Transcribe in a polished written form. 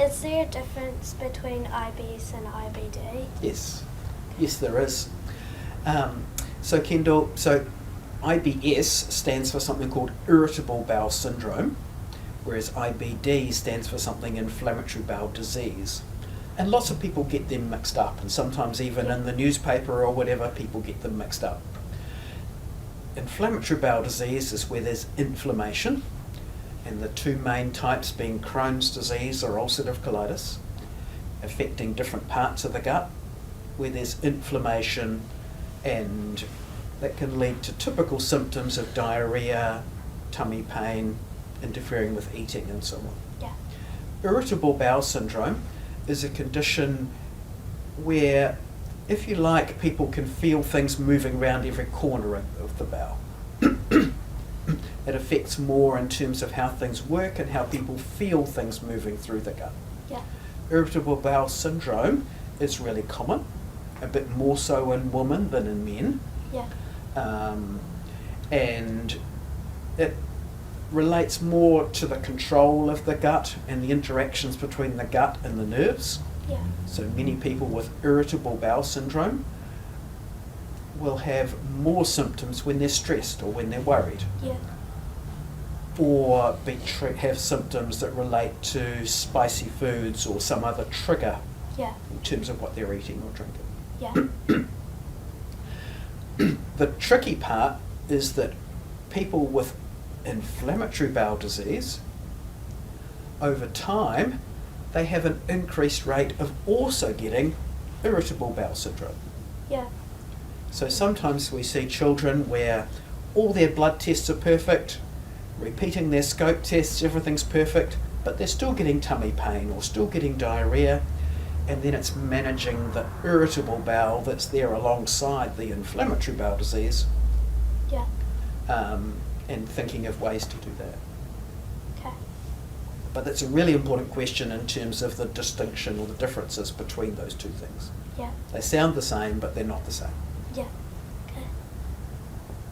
Is there a difference between IBS and IBD? Yes. Yes, there is. So Kendall, IBS stands for something called irritable bowel syndrome, whereas IBD stands for something inflammatory bowel disease. And lots of people get them mixed up, and sometimes even in the newspaper or whatever, people get them mixed up. Inflammatory bowel disease is where there's inflammation, and the two main types being Crohn's disease or ulcerative colitis, affecting different parts of the gut, where there's inflammation, and that can lead to typical symptoms of diarrhea, tummy pain, interfering with eating and so on. Yeah. Irritable bowel syndrome is a condition where, if you like, people can feel things moving around every corner of the bowel. It affects more in terms of how things work and how people feel things moving through the gut. Yeah. Irritable bowel syndrome is really common, a bit more so in women than in men. Yeah. And it relates more to the control of the gut and the interactions between the gut and the nerves. Yeah. So many people with irritable bowel syndrome will have more symptoms when they're stressed or when they're worried, Yeah. or have symptoms that relate to spicy foods or some other trigger Yeah. in terms of what they're eating or drinking. Yeah. The tricky part is that people with inflammatory bowel disease, over time, they have an increased rate of also getting irritable bowel syndrome. Yeah. So sometimes we see children where all their blood tests are perfect, repeating their scope tests, everything's perfect, but they're still getting tummy pain or still getting diarrhea, and then it's managing the irritable bowel that's there alongside the inflammatory bowel disease, Yeah. and thinking of ways to do that. Okay. But that's a really important question in terms of the distinction or the differences between those two things. Yeah. They sound the same, but they're not the same. Yeah.